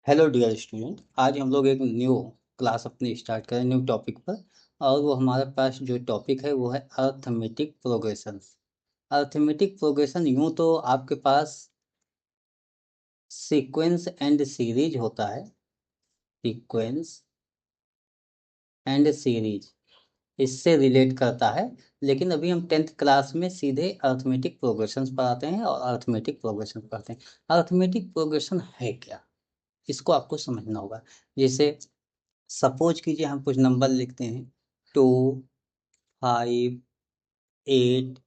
Hello dear student, आज हम लोग एक न्यू क्लास अपनी स्टार्ट करें न्यू टॉपिक पर। और वो हमारे पास जो टॉपिक है वो है अर्थमेटिक प्रोग्रेशन। अर्थमेटिक प्रोग्रेशन यूं तो आपके पास सीक्वेंस एंड सीरीज होता है। सीक्वेंस एंड सीरीज इससे रिलेट करता है। लेकिन अभी हम 10th क्लास में सीधे अर्थमेटिक प्रोग्रेशन पढ़ाते हैं और अर्थमेटिक प्रोग्रेशन पढ़ते हैं। अर्थमेटिक प्रोग्रेशन है क्या, इसको आपको समझना होगा। जैसे सपोज कीजिए हम कुछ नंबर लिखते हैं, 2, 5, 8,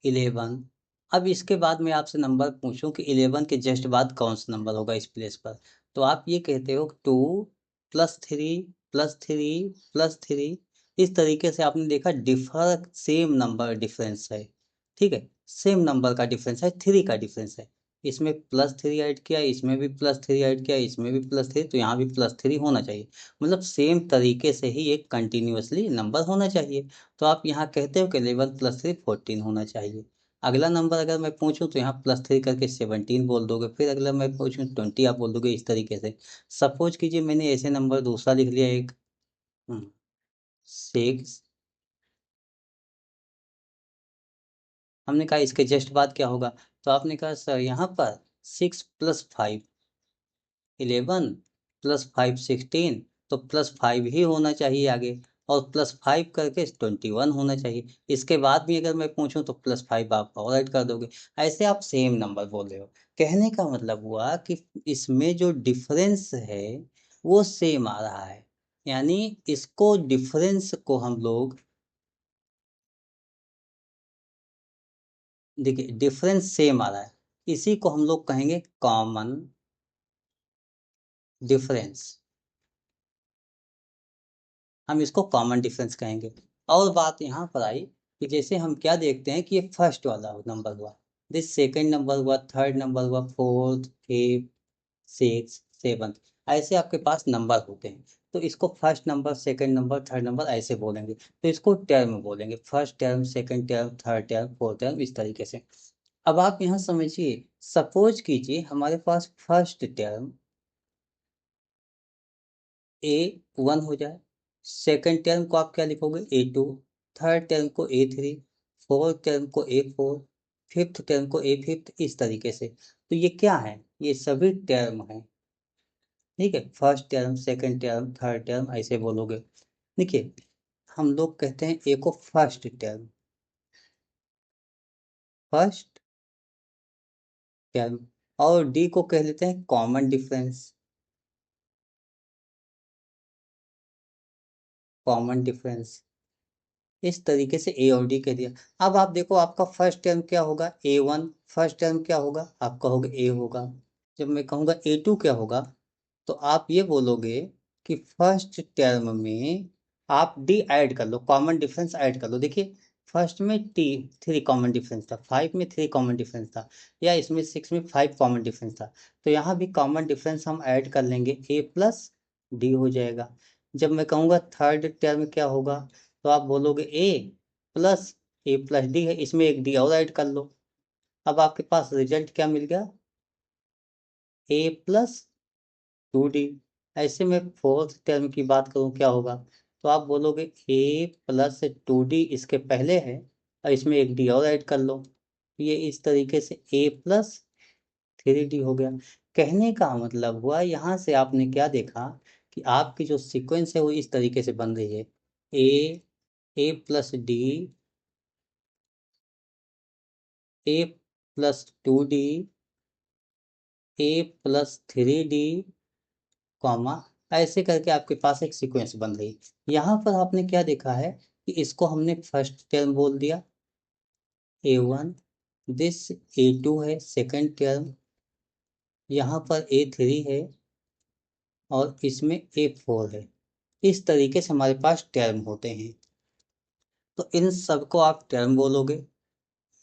11। अब इसके बाद मैं आपसे नंबर पूछूं कि 11 के जस्ट बाद कौन सा नंबर होगा इस प्लेस पर, तो आप ये कहते हो 2 +3 +3 +3। इस तरीके से आपने देखा डिफर सेम नंबर डिफरेंस है। ठीक है, सेम नंबर का डिफरेंस है, 3 का डिफरेंस है। इसमें +3 ऐड किया, इसमें भी +3 ऐड किया, इसमें भी +3, तो यहाँ भी +3 होना चाहिए। मतलब सेम तरीके से ही एक कंटिन्यूअसली नंबर होना चाहिए। तो आप यहाँ कहते हो कि 11 +3 14 होना चाहिए। अगला नंबर अगर मैं पूछूं तो यहाँ +3 करके 17 बोल दोगे, फिर अगला मैं पूछूं 20 आप बोल दोगे, इस तरीके से। सपोज कीजिए मैंने ऐसे नंबर दूसरा लिख लिया एक 6। हमने कहा इसके जस्ट बाद क्या होगा, तो आपने कहा सर यहाँ पर 6 + 5 11 +5 16, तो +5 ही होना चाहिए आगे। और +5 करके 21 होना चाहिए। इसके बाद भी अगर मैं पूछूं तो +5 आप और ऐड कर दोगे। ऐसे आप सेम नंबर बोल रहे हो। कहने का मतलब हुआ कि इसमें जो डिफरेंस है वो सेम आ रहा है। यानी इसको डिफरेंस को हम लोग, देखिए डिफरेंस सेम आ रहा है, इसी को हम लोग कहेंगे कॉमन डिफरेंस। हम इसको कॉमन डिफरेंस कहेंगे। और बात यहाँ पर आई कि जैसे हम क्या देखते हैं कि ये फर्स्ट वाला नंबर हुआ, दिस सेकंड नंबर हुआ, थर्ड नंबर हुआ, फोर्थ, फिफ्थ, सिक्स, सेवन्थ। ऐसे आपके पास नंबर होते हैं। तो इसको first number, second number, third number ऐसे बोलेंगे। तो इसको टर्म बोलेंगे, first term, second term, third term, fourth term, इस तरीके से। अब आप यहाँ समझिए, सपोज कीजिए हमारे पास फर्स्ट टर्म A1 हो जाए, सेकंड टर्म को आप क्या लिखोगे A2, थर्ड टर्म को A3, फोर्थ टर्म को A4, फिफ्थ टर्म को A5, इस तरीके से। तो ये क्या है, ये सभी टर्म हैं। ठीक है, first term, second term, third term ऐसे बोलोगे। देखिए हम लोग कहते हैं ए को फर्स्ट टर्म, फर्स्ट टर्म। और डी को कह लेते हैं कॉमन डिफरेंस, कॉमन डिफरेंस। इस तरीके से ए और डी कह दिया। अब आप देखो आपका फर्स्ट टर्म क्या होगा, A1। फर्स्ट टर्म क्या होगा, आप कहोगे ए होगा। जब मैं कहूँगा A2 क्या होगा, तो आप ये बोलोगे कि फर्स्ट टर्म में आप डी ऐड कर लो, कॉमन डिफरेंस ऐड कर लो। देखिए फर्स्ट में टी 3 कॉमन डिफरेंस था, 5 में 3 कॉमन डिफरेंस था, या इसमें 6 में 5 कॉमन डिफरेंस था। तो यहाँ भी कॉमन डिफरेंस हम ऐड कर लेंगे, A+D हो जाएगा। जब मैं कहूँगा थर्ड टर्म क्या होगा, तो आप बोलोगे A+D है, इसमें एक डी और ऐड कर लो। अब आपके पास रिजल्ट क्या मिल गया, A+2D। ऐसे में फोर्थ टर्म की बात करूं क्या होगा, तो आप बोलोगे A+2D इसके पहले है, और इसमें एक डी और ऐड कर लो। ये इस तरीके से A+3D हो गया। कहने का मतलब हुआ यहाँ से आपने क्या देखा कि आपकी जो सीक्वेंस है वो इस तरीके से बन रही है, A+D, A+2D, A+3D, कॉमा, ऐसे करके आपके पास एक सीक्वेंस बन रही। यहाँ पर आपने क्या देखा है कि इसको हमने फर्स्ट टर्म बोल दिया A1, दिस A2 है सेकंड टर्म, यहाँ पर A3 है, और इसमें A4 है। इस तरीके से हमारे पास टर्म होते हैं। तो इन सबको आप टर्म बोलोगे,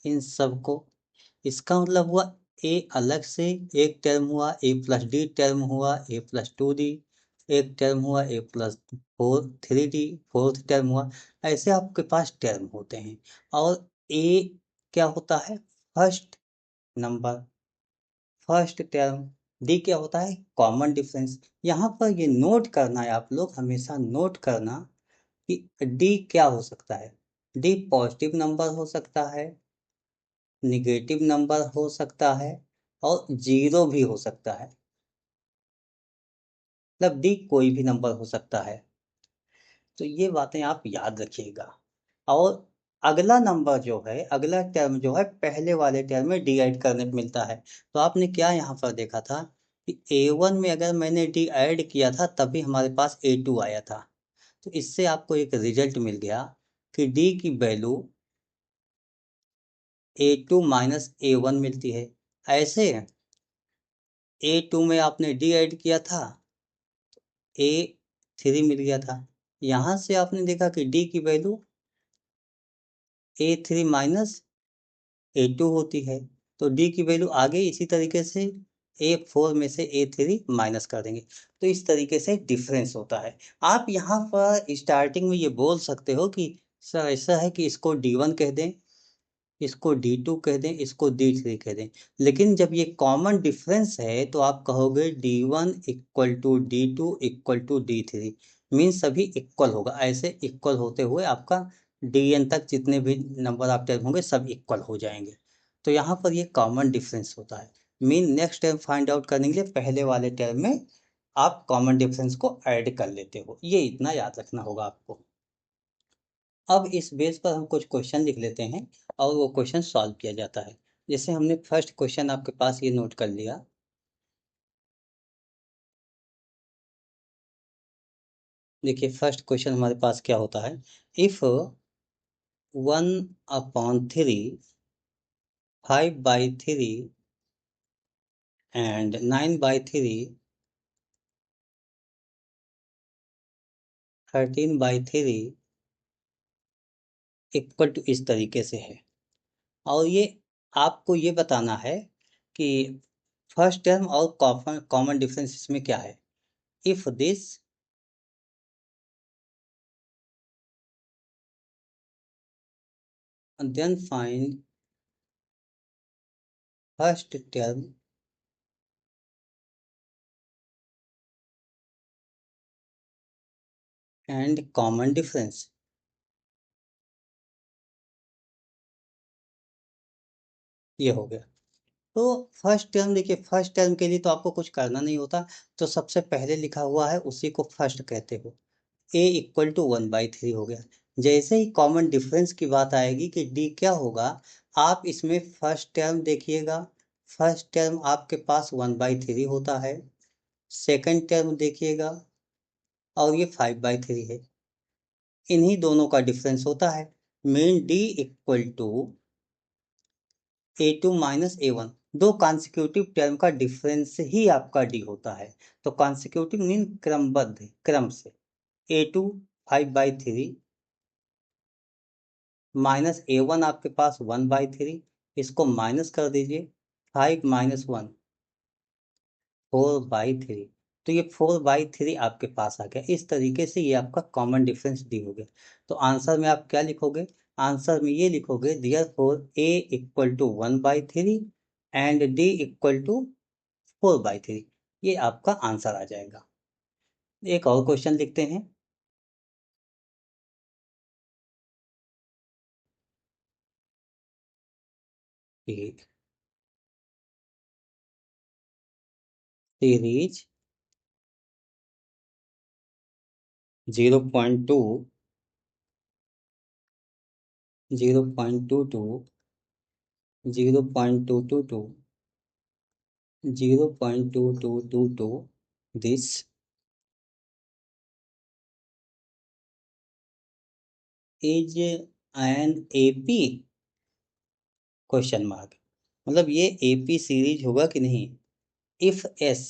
इन सबको। इसका मतलब हुआ ए अलग से एक टर्म हुआ, A+D टर्म हुआ, A+2D एक टर्म हुआ, A+4 3D फोर्थ टर्म हुआ। ऐसे आपके पास टर्म होते हैं। और ए क्या होता है, first number, first term. D क्या होता है? Common difference. यहाँ पर ये नोट करना है, आप लोग हमेशा नोट करना कि डी क्या हो सकता है। डी पॉजिटिव नंबर हो सकता है, निगेटिव नंबर हो सकता है, और जीरो भी हो सकता है। मतलब डी कोई भी नंबर हो सकता है। तो ये बातें आप याद रखिएगा। और अगला नंबर जो है, अगला टर्म जो है, पहले वाले टर्म में डी ऐड करने को मिलता है। तो आपने क्या यहाँ पर देखा था कि A1 में अगर मैंने डी ऐड किया था तभी हमारे पास A2 आया था। तो इससे आपको एक रिजल्ट मिल गया कि डी की वैल्यू A2 माइनस A1 मिलती है। ऐसे A2 में आपने डी ऐड किया था, A3 मिल गया था। यहाँ से आपने देखा कि डी की वैल्यू A3 माइनस A2 होती है। तो डी की वैल्यू आगे इसी तरीके से A4 में से A3 माइनस कर देंगे। तो इस तरीके से डिफरेंस होता है। आप यहाँ पर स्टार्टिंग में ये बोल सकते हो कि सर ऐसा है कि इसको D1 कह दें, इसको D2 कह दें, इसको D3 कह दें। लेकिन जब ये कॉमन डिफरेंस है तो आप कहोगे D1 equal to D2 equal to D3। Mean सभी इक्वल होगा। ऐसे इक्वल होते हुए आपका Dn तक जितने भी नंबर आप टर्म होंगे सब इक्वल हो जाएंगे। तो यहाँ पर ये कॉमन डिफरेंस होता है। Mean next time find out करने के लिए पहले वाले टर्म में आप कॉमन डिफरेंस को ऐड कर लेते हो। ये इतना याद रखना होगा आपको। अब इस बेस पर हम कुछ क्वेश्चन लिख लेते हैं और वो क्वेश्चन सॉल्व किया जाता है। जैसे हमने फर्स्ट क्वेश्चन आपके पास ये नोट कर लिया। देखिए फर्स्ट क्वेश्चन हमारे पास क्या होता है। इफ 1/3, 5/3 एंड 9/3, 13/3 इक्वल टू इस तरीके से है। और ये आपको ये बताना है कि फर्स्ट टर्म और कॉमन डिफरेंस इसमें क्या है। If this then find first term and common difference. ये हो गया। तो फर्स्ट टर्म देखिए, फर्स्ट टर्म के लिए तो आपको कुछ करना नहीं होता। तो सबसे पहले लिखा हुआ है उसी को फर्स्ट कहते हो। ए इक्वल टू 1/3 हो गया। जैसे ही कॉमन डिफरेंस की बात आएगी कि डी क्या होगा, आप इसमें फर्स्ट टर्म देखिएगा। फर्स्ट टर्म आपके पास 1/3 होता है। सेकंड टर्म देखिएगा और ये 5/3 है। इन्हीं दोनों का डिफरेंस होता है। Mean D equal to A2 minus A1। दो कॉन्सिक्यूटिव टर्म का डिफरेंस ही आपका डी होता है। तो कॉन्सिक्यूटिव मीन क्रमबद्ध, क्रम से। A2 5/3 माइनस A1 आपके पास 1/3। इसको माइनस कर दीजिए। 5 - 1 4/3। तो ये 4/3 आपके पास आ गया। इस तरीके से ये आपका कॉमन डिफरेंस डी हो गया। तो आंसर में आप क्या लिखोगे? आंसर में ये लिखोगे therefore A equal to 1/3 and D equal to 4/3। ये आपका आंसर आ जाएगा। एक और क्वेश्चन लिखते हैं। Series 0.2, 0.22, 0.222, 0.2222, this is an AP question mark. मतलब ये AP सीरीज होगा कि नहीं। If yes,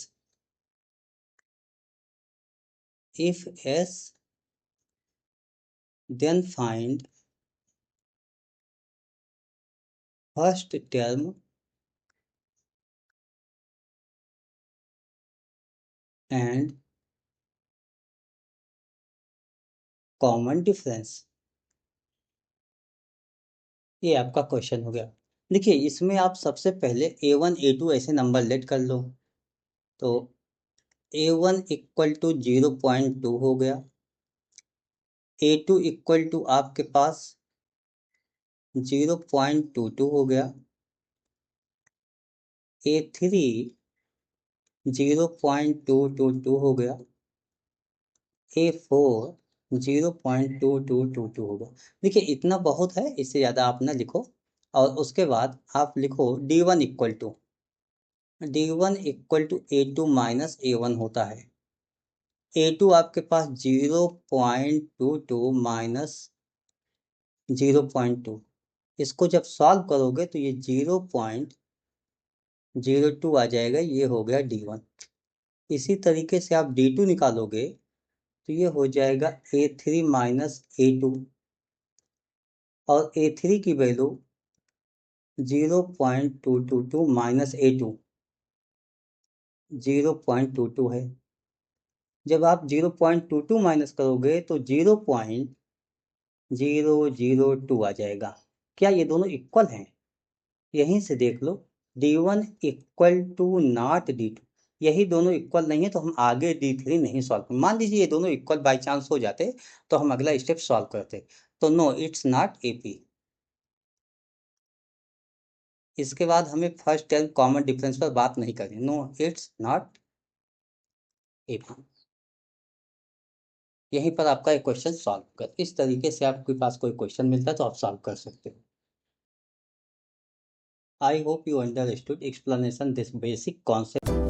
if yes then find first term and common difference. ये आपका क्वेश्चन हो गया। देखिए इसमें आप सबसे पहले A1 A2 ऐसे नंबर लेट कर लो। तो A1 इक्वल टू 0.2 हो गया, A2 इक्वल टू आपके पास 0.22 हो गया, A3 0.222 हो गया, A4 0.2222 होगा। देखिए इतना बहुत है, इससे ज़्यादा आप ना लिखो। और उसके बाद आप लिखो D1 equal to A2 minus A1 होता है। A2 आपके पास 0.22 माइनस 0.2, इसको जब सॉल्व करोगे तो ये 0.02 आ जाएगा, ये हो गया D1। इसी तरीके से आप D2 निकालोगे तो ये हो जाएगा A3 माइनस A2, और A3 की वैल्यू 0.222 माइनस A2 0.22 है। जब आप 0.22 माइनस करोगे तो 0.002 आ जाएगा। क्या ये दोनों इक्वल हैं? यहीं से देख लो, D1 equal to not D2। यही दोनों इक्वल नहीं है तो हम आगे D3 नहीं सॉल्व। मान लीजिए ये दोनों इक्वल बाई चांस हो जाते तो हम अगला स्टेप सॉल्व करते। तो नो, इट्स नॉट AP। इसके बाद हमें फर्स्ट टर्म कॉमन डिफरेंस पर बात नहीं करनी। No, it's not AP। यहीं पर आपका एक क्वेश्चन सॉल्व कर। इस तरीके से आपके पास कोई क्वेश्चन मिलता है तो आप सॉल्व कर सकते हो। I hope you understood explanation this basic concept.